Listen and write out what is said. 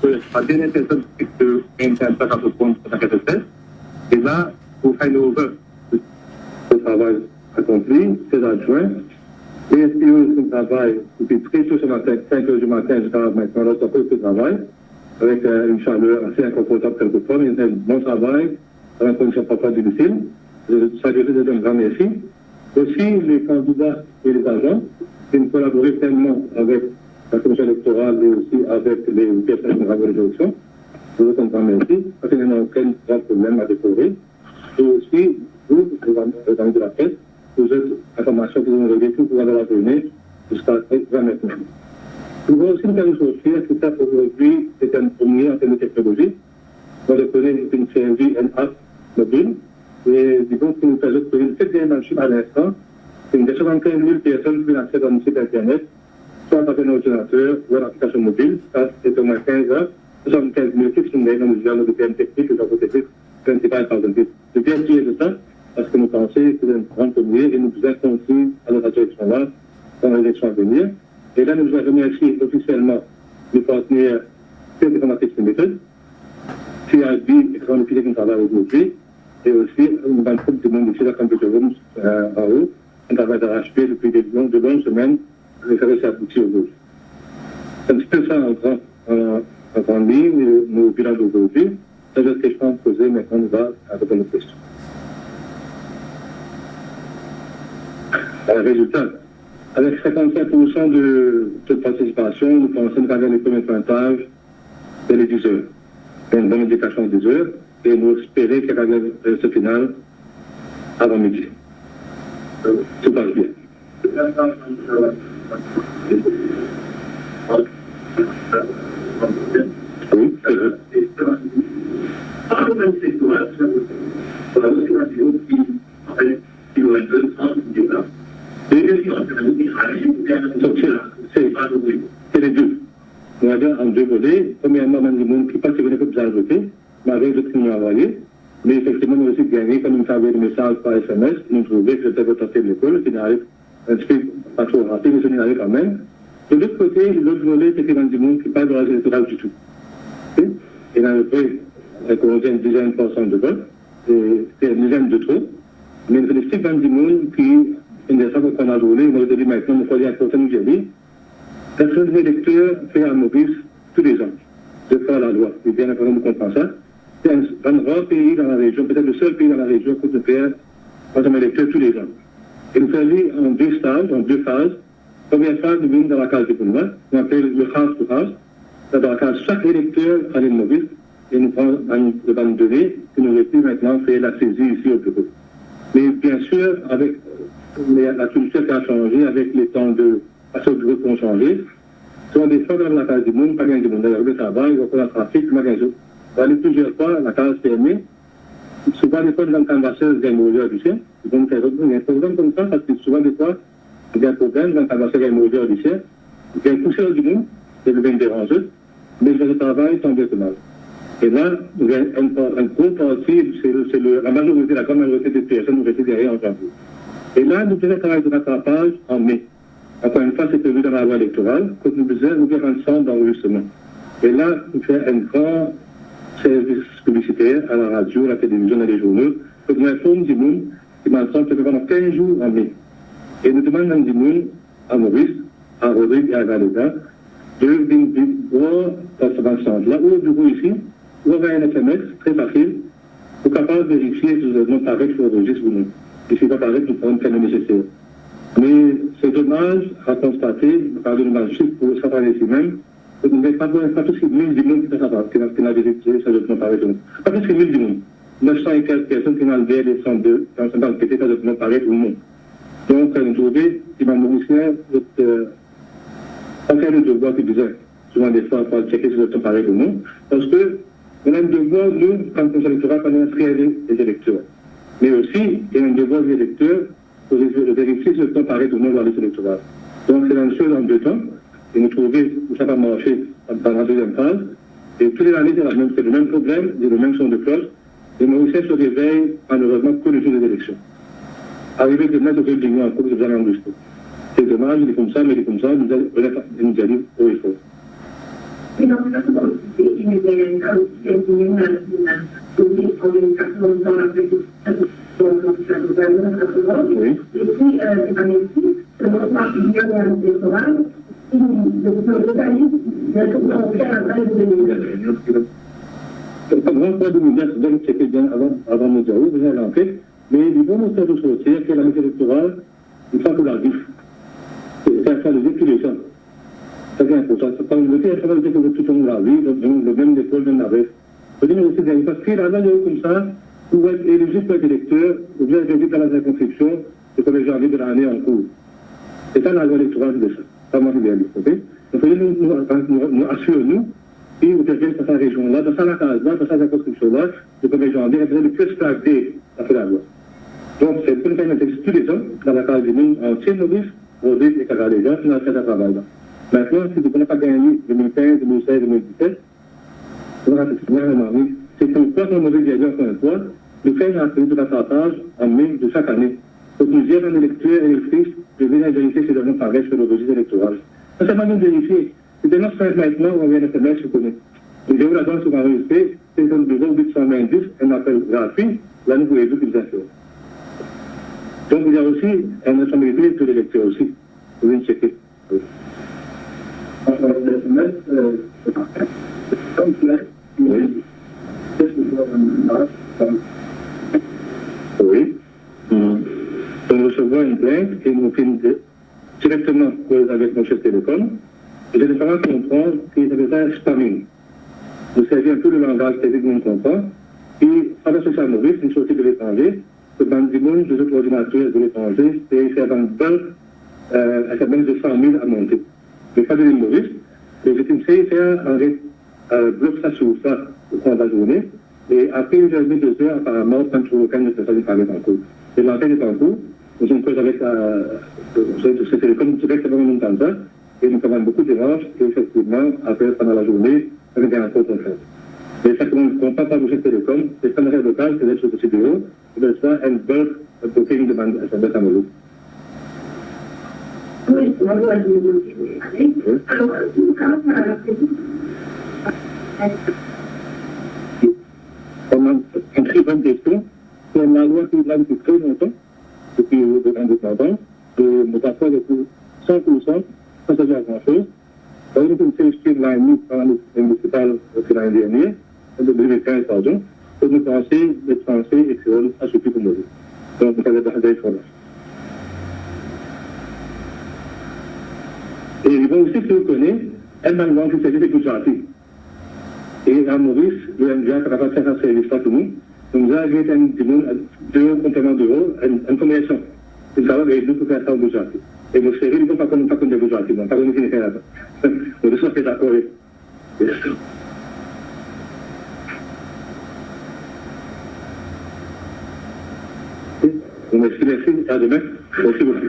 la dernière personne qui peut faire ça pour prendre la test. Et là, pour faire le travail accompli, c'est adjoint. Les SPO qui travaillent depuis très tôt ce matin, 5 heures du matin jusqu'à maintenant, leur poste de travail, avec une chaleur assez inconfortable quelquefois, mais un bon travail, dans une condition parfois difficile. Je salue un grand merci. Aussi, les candidats et les agents qui ont collaboré pleinement avec la commission électorale et aussi avec les personnes qui ont travaillé les élections. Je vous comprends merci, parce qu'il n'y a aucun grand problème à découvrir. Et aussi, vous, les amis de la presse, vous êtes informations que vous avez vécues, vous allez la donner jusqu'à maintenant. Nous voulons aussi nous faire sortir que ça aujourd'hui est un premier en termes de technologie. On le connaît une série, une app mobile, et disons que nous faisons une cette dimension à l'instant. C'est une 75 000 personnes qui peuvent accéder à un site internet, soit avec un ordinateur ou une application mobile. Ça, c'est au moins 15 heures. 75 000 qui sont dans le genre de termes techniques, de genre techniques, principal par exemple. Je viens de dire ça parce que nous pensons que c'est un grand premier et nous vous inconscients à notre direction-là dans les élections à venir. Et là, nous voulons remercier officiellement le partenaire Field Informatics Limited, CIB et Chronophilique qui travaille aujourd'hui, et aussi une bande de monde ici, la Computer Rooms en haut, un travail d'arrache-pied depuis de longues semaines, et ça réussit à aboutir aujourd'hui. C'est un petit peu ça en grande ligne, nos bilans d'aujourd'hui. C'est la question à poser, maintenant on va répondre aux questions. Résultat. Avec 55% de taux de participation, nous pensons qu'avec les premiers pointages, c'est les 10 heures. Une bonne indication de 10 heures, et nous espérons qu'il y aura ce final avant midi. Tout passe bien. Oui, c'est vrai. C'est les deux. Nous avons en deux volets. Premièrement, il y a des gens qui pensent qu'ils veulent bien voter, mais avec d'autres qui nous ont envoyé. Mais effectivement, nous avons aussi gagné, comme nous avons des messages par SMS, nous trouvons que c'était votre tête de l'école, qui n'arrive un petit peu pas trop rapide, mais ça n'arrive quand même. De l'autre côté, l'autre volet, c'est qu'il y a des gens qui parlent de la électorale du tout. Et dans le fait, ça correspond à une dizaine de pourcents de vote, c'est une dizaine de trop. Mais il y a des gens qui, une des choses qu'on a journées, on a dit maintenant, il faut dire à certains que j'ai dit, personne électeur fait un Maurice tous les ans, de faire la loi. Et bien évidemment, nous comprenons ça. C'est un grand pays dans la région, peut-être le seul pays dans la région qui peut faire un électeur tous les ans. Et nous faisons en deux stages, en deux phases. Première phase, nous venons dans la case de Benoît, on appelle le house to house. Dans la case, chaque électeur a une Maurice, et nous prenons le banc de données, que nous avons pu maintenant faire la saisie ici au bureau. Mais bien sûr, avec la culture qui a changé, avec les temps de passer au bureau qui ont changé, soit des fois dans la case du monde, pas gagné du monde. D'ailleurs, le travail, il y a le trafic, il y a gagné. On va aller plusieurs fois, la case fermée. Souvent, des fois, dans le canvasseur, il y a une mauvaise du ciel. Donc, il y a un problème comme ça, parce que souvent, des fois, il y a un problème, dans le canvasseur, il y a une mauvaise du ciel. Il y a une poussière du monde, c'est le bien dérangeux, mais le travail tombe bien mal. Et là, il y a un gros parti, c'est la majorité, la grande majorité des personnes nous restaient derrière en janvier. Et là, nous faisons un travail de rattrapage en mai. Encore une fois, c'est prévu dans la loi électorale, que nous faisons ouvrir un centre d'enregistrement. Et là, nous faisons un grand service publicitaire à la radio, à la télévision, dans les journaux, pour nous informer du monde qui m'ensemble pendant 15 jours en mai. Et nous demandons du monde, à Maurice, à Rodrigue et à Galéda, de voir dans ce centre-là, ou au bureau ici, ou avoir un SMS très facile, pour capable de vérifier si vous avez paraître sur le registre ou non. Et si vous paraître, nous pourrons faire le nécessaire. Mais c'est dommage à constater, par le marché, pour ça parler ici même, que nous n'avons pas tous les 1000 du monde qui n'a vérifié ça document paraître ou non. Pas tous les 1000 du monde. 900 et quelques personnes qui n'ont le DL 102, qui ont enquêté ça document paraître ou non. Donc, nous trouvons, si ma Mauricien, on fait le devoir qui disait, souvent des fois, pour checker si le document paraître ou non, parce que on a un devoir, nous, quand on électoral, quand on inscrit les électeurs. Mais aussi, il y a un devoir des électeurs pour vérifier si le temps paraît ou non dans les électorales. Donc, c'est la même chose en deux temps. Et nous trouvons que ça va marcher dans la deuxième phase. Et toutes les années, c'est le même problème, il y a le même son de cloche. Les Mauriciens se réveillent, malheureusement, que le jour des élections. Arrivé de mettre au cœur du mois, encore que vous allez enregistrer. C'est dommage, il est comme ça, mais il est comme ça, nous allons dire haut et fort. Grand point de ministre, donc c'était bien avant de dire, vous avez l'enquête, mais du bon ministère de sortir, que la méthode électorale, il faut que la vie. C'est ça, le vécu des gens. Ça c'est important. Quand vous votez, ça va dire que vous êtes tout le monde la vie, donc le même école, même la reste. Vous dites, mais c'est parce que là, comme ça, vous êtes éligible pour être électeur, vous êtes éligible à la circonscription, c'est comme les janvier de l'année en cours. C'est ça la loi électorale de ça. Ça m'a bien dit, ok? Donc, nous assurons-nous. Et vous avez dans sa région-là, dans sa case-là, dans sa circonscription-là, le 1er janvier, il y a le plus stagné à faire la loi. Donc, c'est pour faire tous les ans, dans la case du monde entier, Maurice, Rodrigue et Caraléja, dans ce travail-là. Maintenant, si vous n'avez pas gagné 2015, 2016, 2017, c'est pourquoi, comme Maurice a dit encore une fois, nous faisons un peu de rattrapage en mai de chaque année. Donc, nous disons un électeur et électrice de venir vérifier si les gens paraissent sur le registre électoral. Ça, c'est pas nous vérifier. C'est un autre maintenant, on vient de se mettre, je connais. Donc, je vous la donne sur enregistré, c'est un bureau 890, un appel gratuit, là, nous pouvez tout faire. Donc, il y a aussi un nationalité pour les lecteurs aussi. Vous pouvez checker. Oui. Donc, nous recevons une plainte et nous filmons directement avec nos chefs télécoms. Et les différents comprennent qu'ils avaient ça spamming. Vous savez un peu le langage que tout le monde comprend. Et avec ce Maurice, une sortie de l'étranger, le bande du monde, des autres ordinateurs de l'étranger, c'est un bulk, à même de 100 000 à monter. Mais pas de l'île Maurice. Les victimes, c'est un bloc ça sur ça au cours de la journée. Et après une journée de 2 heures, apparemment, quand tu aucun de ces personnes parlait en cours. Et l'enquête est en cours. Nous sommes prêts avec ce télécom directement en même temps ça. Et nous avons beaucoup d'erreurs, et effectivement, après, pendant la journée, avec un faux contrat. Mais ça, qu'on ne comprend pas bouger télécom, c'est pas une règle locale, c'est d'être sur le CDO, c'est ça, un bulk booking de bande à Molo. Oui, on va voir le alors, on a une très bonne question. C'est la loi qui est là depuis très longtemps, depuis de 22 ans, de nous passer depuis 100%. Ça, c'est déjà grand-chose. Donc, nous avons fait streamline par le municipal l'année dernière, en 2015, pardon, pour nous penser les Français et créoles à ce type de modèle. Donc, nous avons des efforts. Et il va aussi que vous connaissez un mandat qui s'agit de Gujarati. Et à Maurice, le MDA qui a fait un service là pour nous, nous avons deux compléments d'euros, une combinaison. Nous avons réussi pour faire ça au Gujarati. Et vous savez, ils ne vont pas comme des Gujarati, pas comme des Canadiens. On est tous d'accord avec ça. Merci, à demain. Merci beaucoup.